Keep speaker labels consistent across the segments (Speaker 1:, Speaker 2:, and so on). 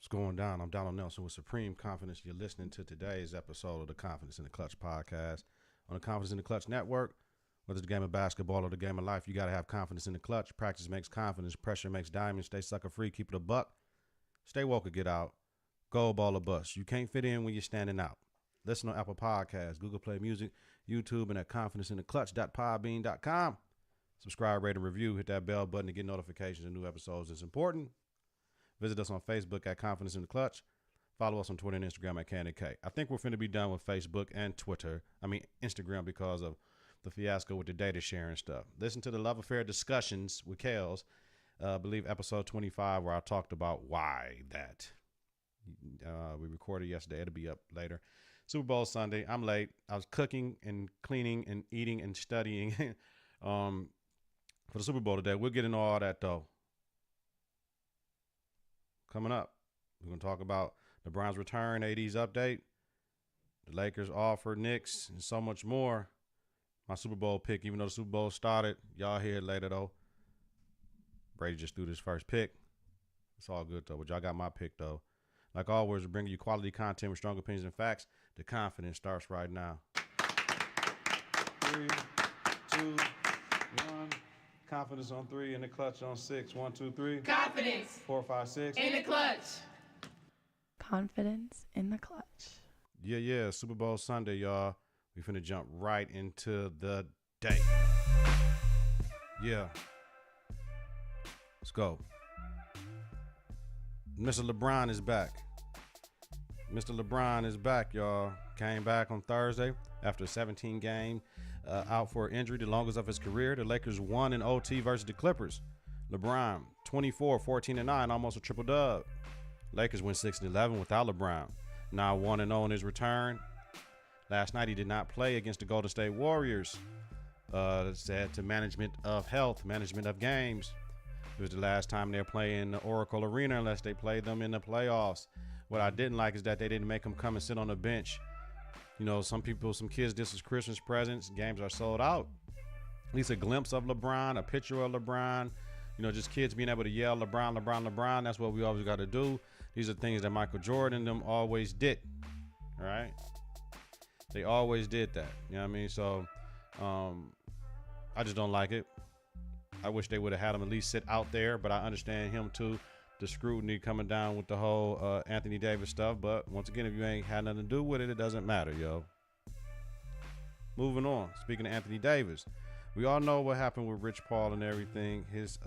Speaker 1: What's going down? I'm Donald Nelson with Supreme Confidence. You're listening to today's episode of the Confidence in the Clutch podcast on the Confidence in the Clutch network. Whether it's the game of basketball or the game of life, you got to have confidence in the clutch. Practice makes confidence. Pressure makes diamonds. Stay sucker free. Keep it a buck. Stay woke or get out. Gold ball or bust. You can't fit in when you're standing out. Listen on Apple Podcasts, Google Play Music, YouTube, and at confidenceintheclutch.podbean.com. Subscribe, rate, and review. Hit that bell button to get notifications of new episodes. It's important. Visit us on Facebook at Confidence in the Clutch. Follow us on Twitter and Instagram at Candy K. I think we're finna be done with Facebook and Instagram because of the fiasco with the data sharing stuff. Listen to the Love Affair discussions with Kels, I believe episode 25, where I talked about why that. We recorded yesterday. It'll be up later. Super Bowl Sunday. I'm late. I was cooking and cleaning and eating and studying for the Super Bowl today. We'll get into all that though. Coming up, we're going to talk about LeBron's return, AD's update, the Lakers offer, Knicks, and so much more. My Super Bowl pick, even though the Super Bowl started, y'all hear it later, though. Brady just threw this first pick. It's all good, though. But y'all got my pick, though. Like always, we're bringing you quality content with strong opinions and facts. The confidence starts right now. 3, 2, 1. Confidence on 3, in the clutch on 6. 1, 2, 3.
Speaker 2: Confidence.
Speaker 1: 4, 5, 6.
Speaker 2: In the clutch.
Speaker 3: Confidence in the clutch.
Speaker 1: Yeah. Super Bowl Sunday, y'all. We finna jump right into the day. Yeah. Let's go. Mr. LeBron is back. Mr. LeBron is back, y'all. Came back on Thursday after a 17-game out for injury, the longest of his career. The Lakers won in OT versus the Clippers. LeBron, 24, 14-9, almost a triple dub. Lakers win 6-11 without LeBron. Now 1-0 in his return. Last night he did not play against the Golden State Warriors. Said to management of health, management of games. It was the last time they're playing the Oracle Arena unless they played them in the playoffs. What I didn't like is that they didn't make him come and sit on the bench. You know, some kids, this is Christmas presents. Games are sold out. At least a glimpse of LeBron, a picture of LeBron. You know, just kids being able to yell LeBron, LeBron, LeBron. That's what we always got to do. These are things that Michael Jordan and them always did. All right? They always did that. You know what I mean? So I just don't like it. I wish they would have had him at least sit out there, but I understand him too. The scrutiny coming down with the whole Anthony Davis stuff. But once again, if you ain't had nothing to do with it, it doesn't matter, yo. Moving on. Speaking of Anthony Davis, we all know what happened with Rich Paul and everything, his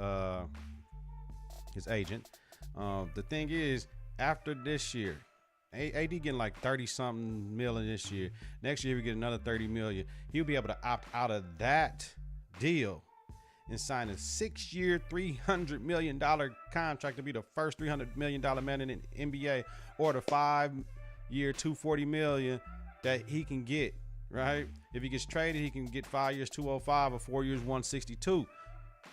Speaker 1: agent. The thing is, after this year, AD getting like 30-something million this year. Next year, we get another 30 million. He'll be able to opt out of that deal and sign a 6-year, $300 million contract to be the first $300 million man in the NBA, or the 5-year, $240 million that he can get, right? If he gets traded, he can get 5 years, $205, or 4 years, $162.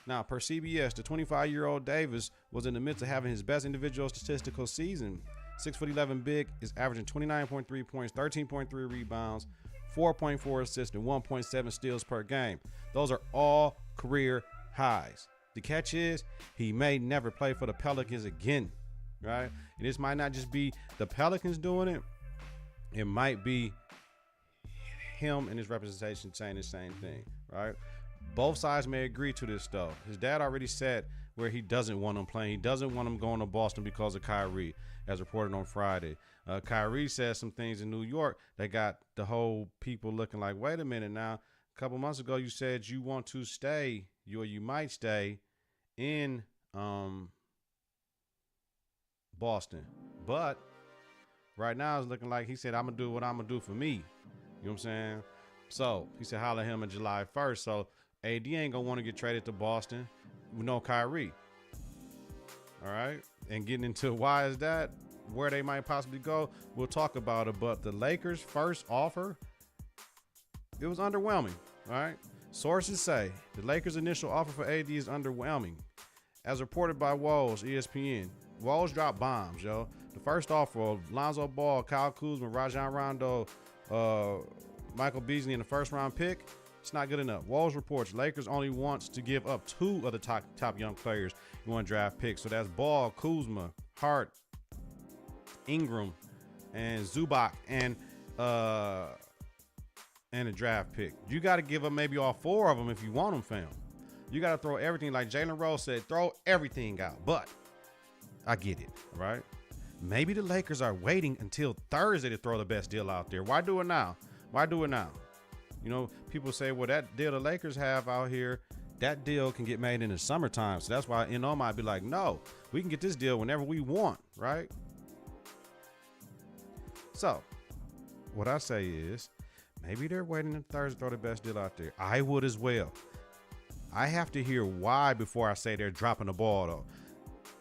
Speaker 1: Now, per CBS, the 25-year-old Davis was in the midst of having his best individual statistical season. 6'11" big is averaging 29.3 points, 13.3 rebounds, 4.4 assists, and 1.7 steals per game. Those are all career highs. The catch is he may never play for the Pelicans again, right? And this might not just be the Pelicans doing it. It might be him and his representation saying the same thing, right? Both sides may agree to this stuff. His dad already said where he doesn't want him playing. He doesn't want him going to Boston because of Kyrie, as reported on Friday. Kyrie said some things in New York that got the whole people looking like, wait a minute now. A couple months ago, you said you want to stay, or you might stay in Boston. But right now, it's looking like he said, I'm going to do what I'm going to do for me. You know what I'm saying? So he said, holler at him on July 1st. So AD ain't going to want to get traded to Boston with no Kyrie. All right. And getting into why is that, where they might possibly go, we'll talk about it. But the Lakers' first offer, it was underwhelming. All right. Sources say the Lakers' initial offer for AD is underwhelming. As reported by Woj, ESPN, Woj dropped bombs, yo. The first offer of Lonzo Ball, Kyle Kuzma, Rajon Rondo, Michael Beasley in the first round pick, it's not good enough. Woj reports Lakers only wants to give up 2 of the top young players in one draft pick. So that's Ball, Kuzma, Hart, Ingram and Zubac and a draft pick. You got to give up maybe all 4 of them if you want them, fam. You got to throw everything, like Jalen Rose said, throw everything out. But I get it, right? Maybe the Lakers are waiting until Thursday to throw the best deal out there. Why do it now? Why do it now? You know, people say, well, that deal the Lakers have out here, that deal can get made in the summertime. So that's why NO might be like, no, we can get this deal whenever we want, right? So what I say is, maybe they're waiting until Thursday to throw the best deal out there. I would as well. I have to hear why before I say they're dropping the ball, though.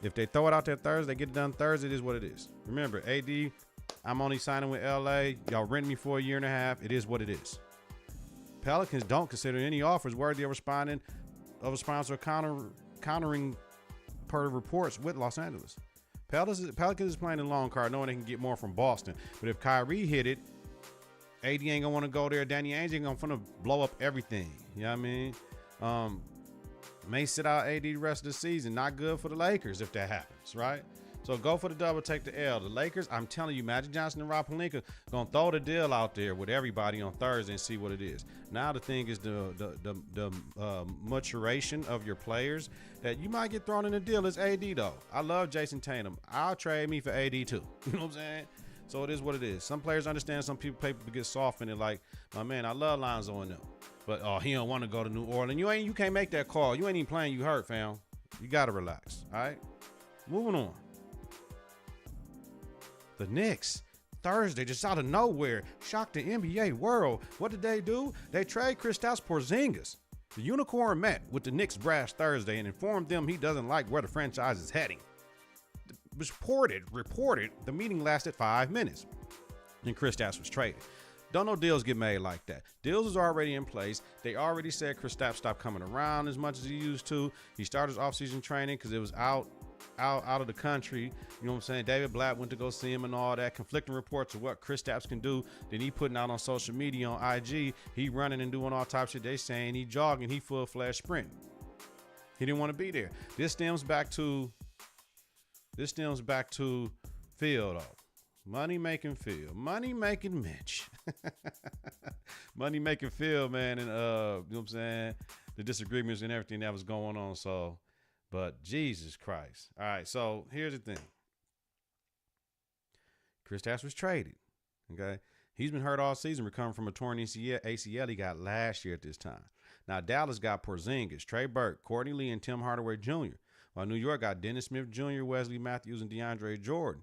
Speaker 1: If they throw it out there Thursday, get it done Thursday, it is what it is. Remember, AD, I'm only signing with LA. Y'all rent me for a year and a half. It is what it is. Pelicans don't consider any offers worthy of responding of a sponsor countering per reports with Los Angeles. Pelicans is playing the long card, knowing they can get more from Boston. But if Kyrie hit it, AD ain't gonna want to go there. Danny Ainge ain't gonna blow up everything. You know what I mean? May sit out AD the rest of the season. Not good for the Lakers if that happens, right? So go for the double, take the L. The Lakers, I'm telling you, Magic Johnson and Rob Pelinka gonna throw the deal out there with everybody on Thursday and see what it is. Now the thing is the maturation of your players that you might get thrown in the deal is AD though. I love Jason Tatum. I'll trade me for AD too. You know what I'm saying? So it is what it is. Some players understand. Some people get soft in it. Like, my man, I love Lonzo and them, but he don't want to go to New Orleans. You can't make that call. You ain't even playing. You hurt, fam. You gotta relax. All right. Moving on. The Knicks, Thursday, just out of nowhere, shocked the NBA world. What did they do? They trade Kristaps Porzingis. The Unicorn met with the Knicks brass Thursday and informed them he doesn't like where the franchise is heading. Reported, the meeting lasted 5 minutes, and Kristaps was traded. Don't know deals get made like that. Deals is already in place. They already said Kristaps stopped coming around as much as he used to. He started his offseason training because it was out of the country. You know what I'm saying? David Blatt went to go see him and all that. Conflicting reports of what Kristaps can do. Then he putting out on social media on IG. He running and doing all types of shit. They saying he jogging. He full-fledged sprint. He didn't want to be there. This stems back to Phil, though. Money making Phil. Money making Mitch. Money making Phil, man. And, you know what I'm saying? The disagreements and everything that was going on. So, but Jesus Christ. All right. So here's the thing. Kristaps was traded. Okay. He's been hurt all season, recovering from a torn ACL he got last year at this time. Now, Dallas got Porzingis, Trey Burke, Courtney Lee, and Tim Hardaway Jr., while New York got Dennis Smith Jr., Wesley Matthews, and DeAndre Jordan.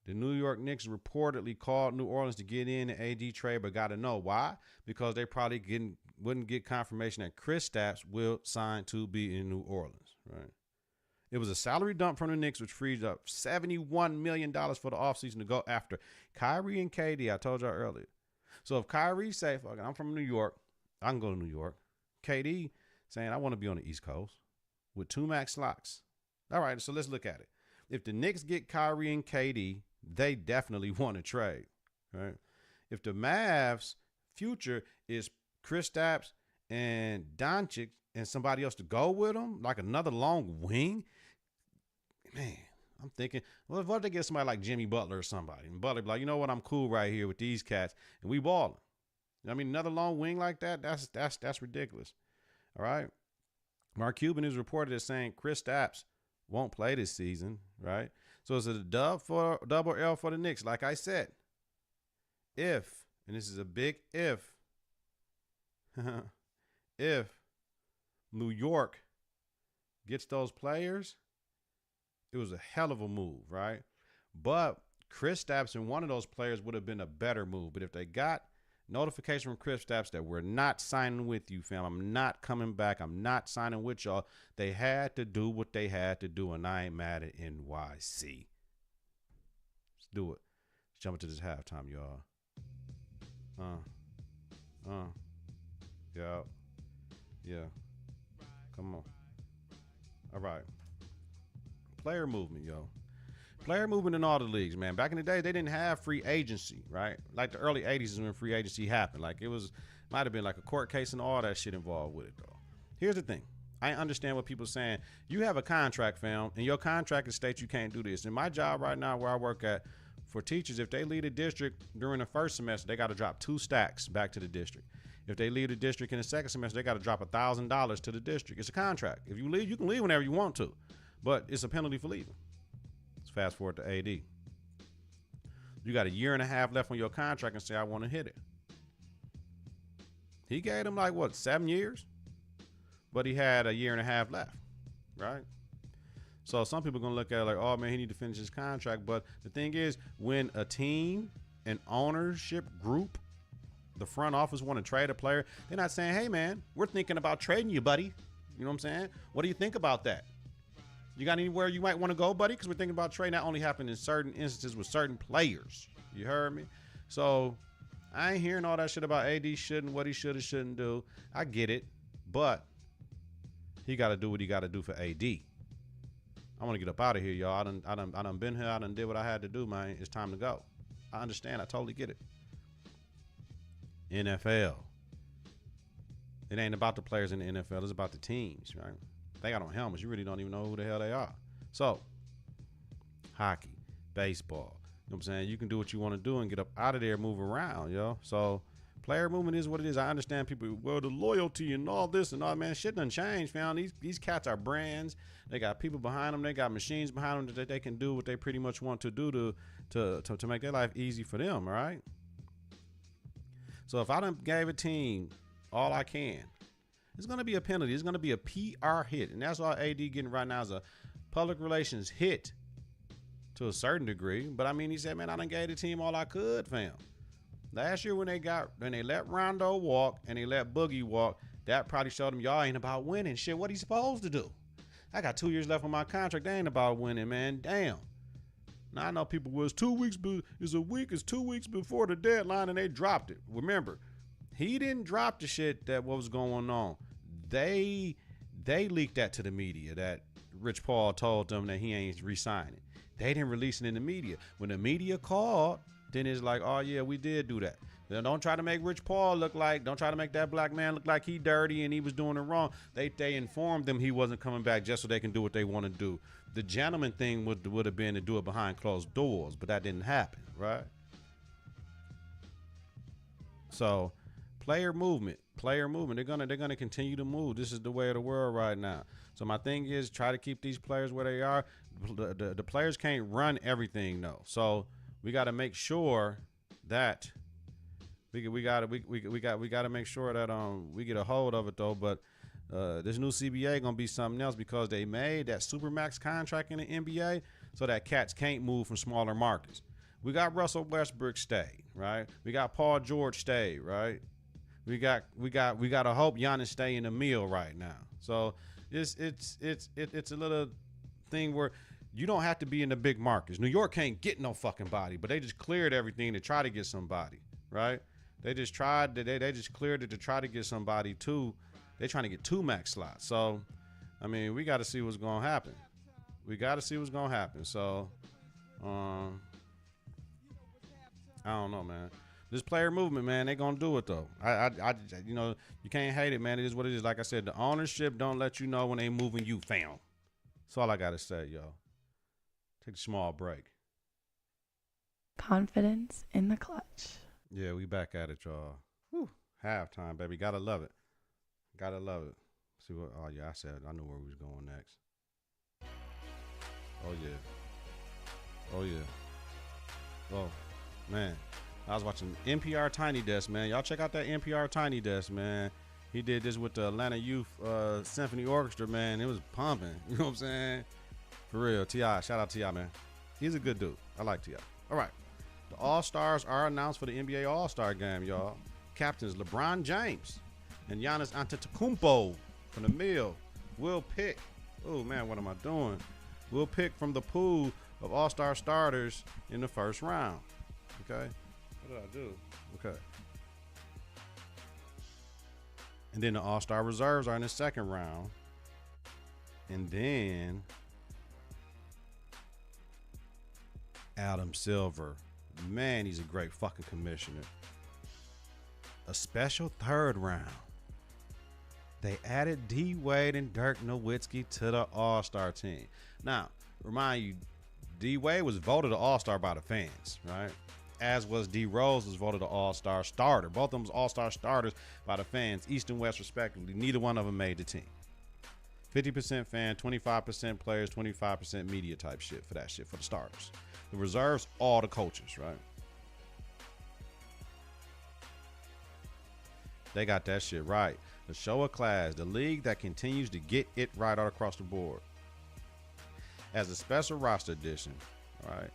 Speaker 1: The New York Knicks reportedly called New Orleans to get in the AD trade, but got to know why? Because they probably wouldn't get confirmation that Kristaps will sign to be in New Orleans, right? It was a salary dump from the Knicks, which frees up $71 million for the offseason to go after Kyrie and KD. I told y'all earlier. So if Kyrie say, fuck it, I'm from New York, I can go to New York. KD saying, I want to be on the East Coast with 2 max slots. All right, so let's look at it. If the Knicks get Kyrie and KD, they definitely want to trade, right? If the Mavs' future is Kristaps and Doncic and somebody else to go with them, like another long wing, man, I'm thinking, well, what if they get somebody like Jimmy Butler or somebody? And Butler be like, you know what, I'm cool right here with these cats, and we balling. I mean, another long wing like that, that's ridiculous. All right. Mark Cuban is reported as saying Kristaps won't play this season, right? So it's a double L for the Knicks. Like I said, if, and this is a big if, if New York gets those players, it was a hell of a move, right? But Kristaps and one of those players would have been a better move. But if they got notification from Kristaps that we're not signing with you, fam, I'm not coming back, I'm not signing with y'all, they had to do what they had to do, and I ain't mad at NYC. Let's do it. Let's jump into this halftime, y'all. Yeah. Come on. All right. Player movement, yo. Player movement in all the leagues, man. Back in the day, they didn't have free agency, right? Like the early 80s is when free agency happened. Like it might have been like a court case and all that shit involved with it, though. Here's the thing. I understand what people are saying. You have a contract, fam, and your contract states you can't do this. In my job right now where I work at, for teachers, if they leave the district during the first semester, they got to drop 2 stacks back to the district. If they leave the district in the second semester, they got to drop $1,000 to the district. It's a contract. If you leave, you can leave whenever you want to, but it's a penalty for leaving. Let's fast forward to AD. You got a year and a half left on your contract and say, I want to hit it. He gave him like, what, 7 years? But he had a year and a half left, right? So some people are going to look at it like, oh, man, he need to finish his contract. But the thing is, when a team, an ownership group, the front office want to trade a player, they're not saying, hey, man, we're thinking about trading you, buddy. You know what I'm saying? What do you think about that? You got anywhere you might want to go, buddy? Because we're thinking about trading. That only happened in certain instances with certain players. You heard me? So I ain't hearing all that shit about AD shouldn't, what he should or shouldn't do. I get it. But he got to do what he got to do for AD. I want to get up out of here, y'all. I done been here. I done did what I had to do, man. It's time to go. I understand. I totally get it. NFL. It ain't about the players in the NFL. It's about the teams, right? They got on helmets. You really don't even know who the hell they are. So, hockey, baseball. You know what I'm saying? You can do what you want to do and get up out of there, move around, yo. So, player movement is what it is. I understand people, well, the loyalty and all this and all, man, shit done changed, fam. These cats are brands. They got people behind them. They got machines behind them that they can do what they pretty much want to do to make their life easy for them, all right? So if I done gave a team all I can, it's going to be a penalty. It's going to be a PR hit. And that's all AD getting right now is a public relations hit to a certain degree. But, I mean, he said, man, I done gave the team all I could, fam. Last year when they let Rondo walk and they let Boogie walk, that probably showed them y'all ain't about winning. Shit, what he supposed to do? I got 2 years left on my contract. They ain't about winning, man. Damn. Now I know people was 2 weeks, it's 2 weeks before the deadline and they dropped it. Remember, he didn't drop the shit that what was going on. They leaked that to the media that Rich Paul told them that he ain't re-signing. They didn't release it in the media. When the media called, then it's like, oh yeah, we did do that. Now, don't try to make Rich Paul don't try to make that black man look like he dirty and he was doing it wrong. They informed them he wasn't coming back just so they can do what they want to do. The gentleman thing would have been to do it behind closed doors, but that didn't happen, right? So, player movement. They're gonna continue to move. This is the way of the world right now. So my thing is try to keep these players where they are. The players can't run everything though. So we got to make sure that we got to make sure that we get a hold of it though. But this new CBA gonna be something else because they made that supermax contract in the NBA so that cats can't move from smaller markets. We got Russell Westbrook stay, right? We got Paul George stay, right? We got to hope Giannis stay in the mill right now. So it's a little thing where you don't have to be in the big markets. New York can't get no fucking body, but they just cleared everything to try to get somebody, right? They just cleared it to try to get somebody too. They're trying to get 2 max slots. So, I mean, we got to see what's going to happen. So, I don't know, man. This player movement, man, they gonna do it though. I you can't hate it, man. It is what it is. Like I said, the ownership don't let you know when they moving you, fam. That's all I gotta say, yo. Take a small break.
Speaker 2: Confidence in the clutch.
Speaker 1: Yeah, we back at it, y'all. Whew. Halftime, baby. Gotta love it. See what? Oh yeah, I knew where we was going next. Oh yeah. Oh man. I was watching NPR Tiny Desk, man. Y'all check out that NPR Tiny Desk, man. He did this with the Atlanta Youth Symphony Orchestra, man. It was pumping. You know what I'm saying? For real. T.I. Shout out T.I., man. He's a good dude. I like T.I. All right. The All-Stars are announced for the NBA All-Star game, y'all. Captains LeBron James and Giannis Antetokounmpo from the Mill will pick. Oh, man, what am I doing? We'll pick from the pool of All-Star starters in the first round. Okay? What did I do? Okay. And then the All-Star reserves are in the second round. And then Adam Silver. Man, he's a great fucking commissioner. A special third round. They added D Wade and Dirk Nowitzki to the All-Star team. Now, remind you, D Wade was voted an All-Star by the fans, right? As was D Rose was voted an All-Star starter. Both of them was All-Star starters by the fans, East and West respectively. Neither one of them made the team. 50% fan, 25% players, 25% media type shit for that shit for the starters. The reserves, all the coaches, right? They got that shit right. The show of class, the league that continues to get it right all across the board. As a special roster addition, all right.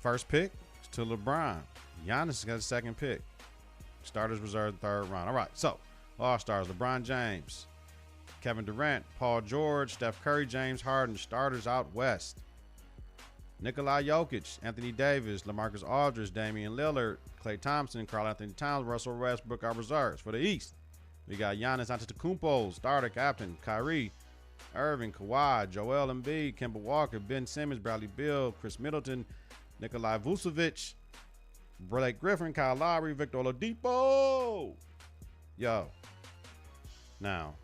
Speaker 1: First pick is to LeBron. Giannis got a second pick. Starters reserved third round. All right, so All-Stars, LeBron James, Kevin Durant, Paul George, Steph Curry, James Harden. Starters out west. Nikola Jokic, Anthony Davis, LaMarcus Aldridge, Damian Lillard, Klay Thompson, Karl Anthony Towns, Russell Westbrook are reserves. For the East, we got Giannis Antetokounmpo, starter captain, Kyrie Irving, Kawhi, Joel Embiid, Kemba Walker, Ben Simmons, Bradley Beal, Chris Middleton, Nikolai Vucevic, Blake Griffin, Kyle Lowry, Victor Oladipo. Yo. Now,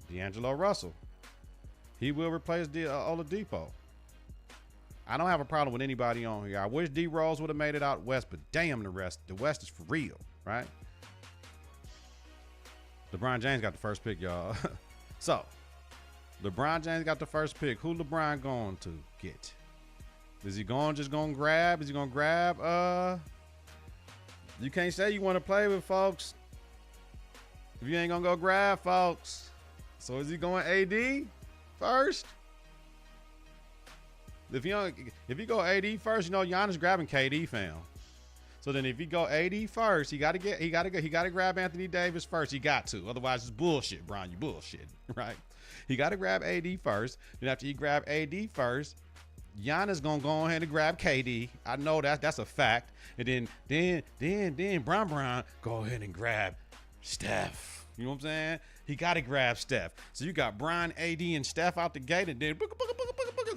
Speaker 1: D'Angelo Russell. He will replace Oladipo. I don't have a problem with anybody on here. I wish D Rose would have made it out west, but damn the rest. The West is for real, right? LeBron James got the first pick, y'all. So, LeBron James got the first pick. Who LeBron going to get? Is he just going to grab? Is he going to grab? You can't say you want to play with folks if you ain't going to go grab folks. So is he going AD first? If you go AD first, you know Giannis grabbing KD, fam. So then if you go AD first, he got to grab Anthony Davis first. He got to. Otherwise it's bullshit, Brian. You bullshit, right? He got to grab AD first. Then after he grab AD first, Giannis gonna go ahead and grab KD. I know that's a fact. And then Bron go ahead and grab Steph. You know what I'm saying? He got to grab Steph. So you got Bron, AD, and Steph out the gate, and then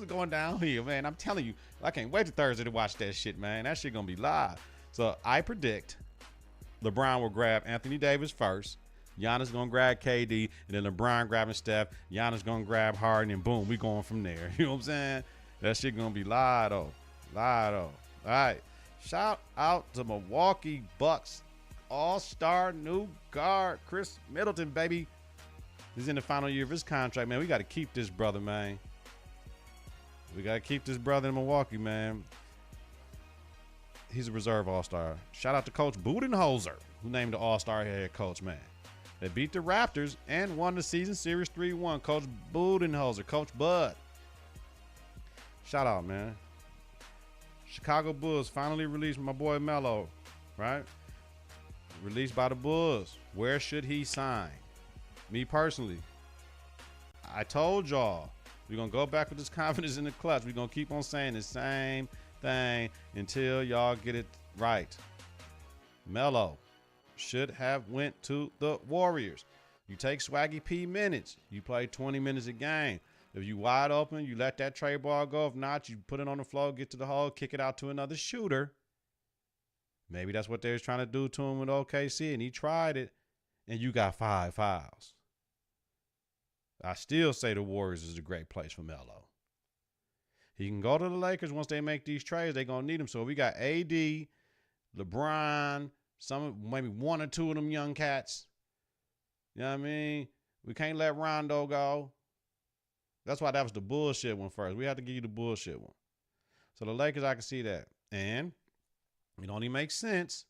Speaker 1: going downhill, man. I'm telling you, I can't wait till Thursday to watch that shit, man. That shit gonna be live. So I predict LeBron will grab Anthony Davis first. Giannis gonna grab KD, and then LeBron grabbing Steph. Giannis gonna grab Harden, and boom, we going from there. You know what I'm saying? That shit gonna be live though. All right. Shout out to Milwaukee Bucks All-Star new guard Chris Middleton, baby. He's in the final year of his contract, man. We got to keep this brother, man. We got to keep this brother in Milwaukee, man. He's a reserve All-Star. Shout out to Coach Budenholzer, who named the All-Star head coach, man. They beat the Raptors and won the season series 3-1. Coach Budenholzer, Coach Bud. Shout out, man. Chicago Bulls finally released my boy Melo, right? Released by the Bulls. Where should he sign? Me personally, I told y'all, we're going to go back with this confidence in the clutch. We're going to keep on saying the same thing until y'all get it right. Melo should have went to the Warriors. You take Swaggy P minutes. You play 20 minutes a game. If you wide open, you let that trade ball go. If not, you put it on the floor, get to the hole, kick it out to another shooter. Maybe that's what they was trying to do to him with OKC, and he tried it, and you got 5 fouls. I still say the Warriors is a great place for Melo. He can go to the Lakers once they make these trades. They're going to need him. So we got AD, LeBron, maybe one or two of them young cats. You know what I mean? We can't let Rondo go. That's why that was the bullshit one first. We had to give you the bullshit one. So the Lakers, I can see that. And it only makes sense.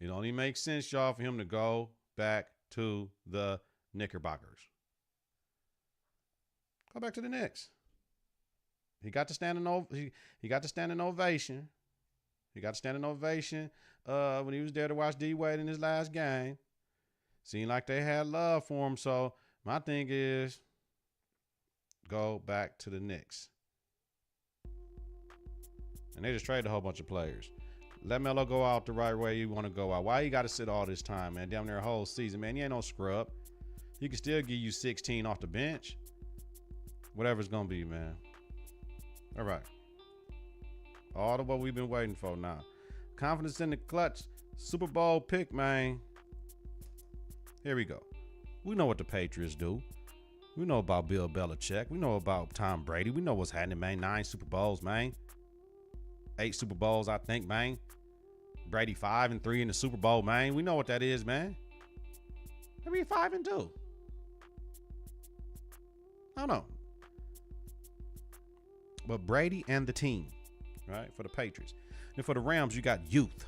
Speaker 1: It only makes sense, y'all, for him to go back to the Knickerbockers. Go back to the Knicks. He got to stand he got to stand an ovation. He got to stand an ovation when he was there to watch D Wade in his last game. Seemed like they had love for him. So my thing is, go back to the Knicks. And they just traded a whole bunch of players. Let Melo go out the right way you want to go out. Why you got to sit all this time, man? Down there a whole season, man. He ain't no scrub. He can still give you 16 off the bench. Whatever it's going to be, man. All right. All the what we've been waiting for now. Confidence in the clutch. Super Bowl pick, man. Here we go. We know what the Patriots do. We know about Bill Belichick. We know about Tom Brady. We know what's happening, man. 9 Super Bowls, man. 8 Super Bowls, I think, man. Brady 5-3 in the Super Bowl, man. We know what that is, man. Maybe 5-2. I don't know. But Brady and the team, right, for the Patriots. And for the Rams, you got youth.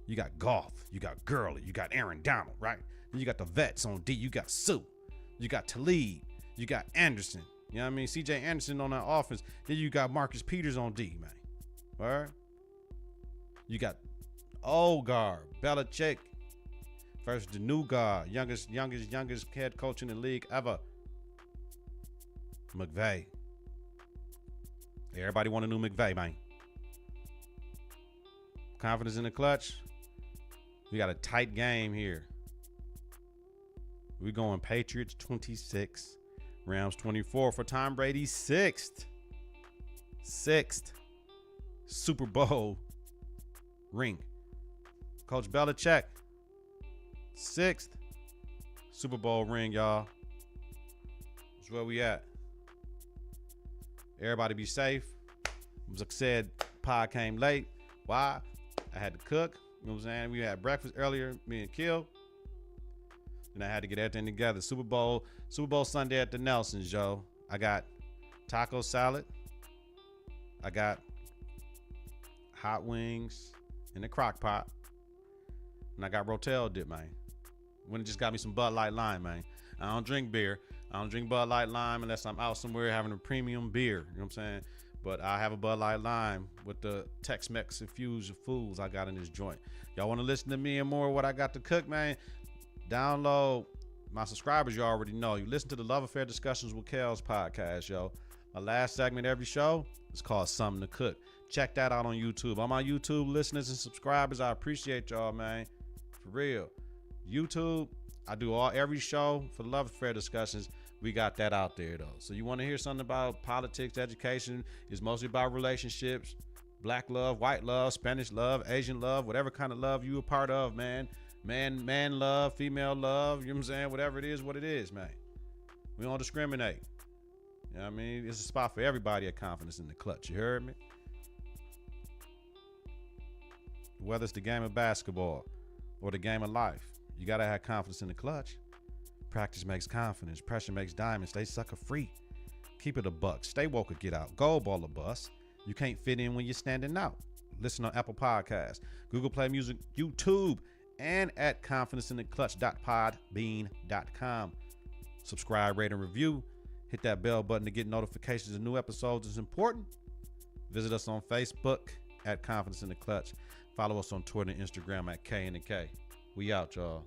Speaker 1: You got Goff. You got Gurley. You got Aaron Donald, right? Then you got the vets on D. You got Sue. You got Talib. You got Anderson. You know what I mean? C.J. Anderson on that offense. Then you got Marcus Peters on D, man. All right? You got old guard, Belichick versus the new guard, youngest head coach in the league ever, McVay. Everybody want a new McVay, man. Confidence in the clutch. We got a tight game here. We're going Patriots 26, Rams 24 for Tom Brady's sixth Super Bowl ring. Coach Belichick, 6th Super Bowl ring, y'all. That's where we at. Everybody be safe. As I said, pod came late. Why? I had to cook. You know what I'm saying? We had breakfast earlier, me and Kill. And I had to get everything together. Super Bowl Sunday at the Nelsons, yo. I got taco salad. I got hot wings in the crock pot. And I got Rotel dip, man. When it just got me some Bud Light Lime, man. I don't drink beer. I don't drink Bud Light Lime unless I'm out somewhere having a premium beer. You know what I'm saying? But I have a Bud Light Lime with the Tex-Mex infusion foods I got in this joint. Y'all want to listen to me and more of what I got to cook, man? Download my subscribers. You already know. You listen to the Love Affair Discussions with Kel's podcast, yo. My last segment every show is called Something to Cook. Check that out on YouTube. All my YouTube listeners and subscribers, I appreciate y'all, man. For real. YouTube, I do every show for the Love Affair Discussions. We got that out there, though. So you want to hear something about politics, education? It's mostly about relationships. Black love, white love, Spanish love, Asian love, whatever kind of love you a part of, man. Man love, female love, you know what I'm saying? Whatever it is, what it is, man. We don't discriminate. You know what I mean? It's a spot for everybody at Confidence in the Clutch. You heard me? Whether it's the game of basketball or the game of life, you got to have confidence in the clutch. Practice makes confidence. Pressure makes diamonds. Stay sucker free. Keep it a buck. Stay woke or get out. Gold baller bus. You can't fit in when you're standing out. Listen on Apple Podcasts, Google Play Music, YouTube, and at confidenceintheclutch.podbean.com. Subscribe, rate, and review. Hit that bell button to get notifications of new episodes. It's important. Visit us on Facebook at Confidence in the Clutch. Follow us on Twitter and Instagram at K and the K. We out, y'all.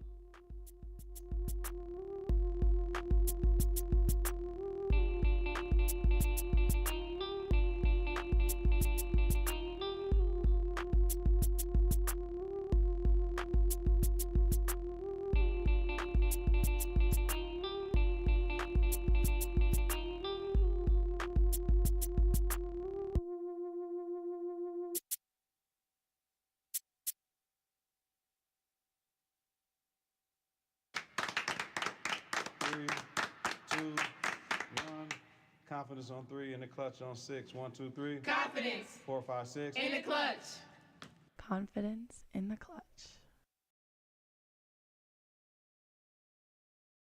Speaker 1: Three, two, one. Confidence on 3 and the clutch on 6. 1, 2, 3.
Speaker 3: Confidence
Speaker 1: 4, 5, 6.
Speaker 3: in the clutch.
Speaker 2: Confidence in the clutch.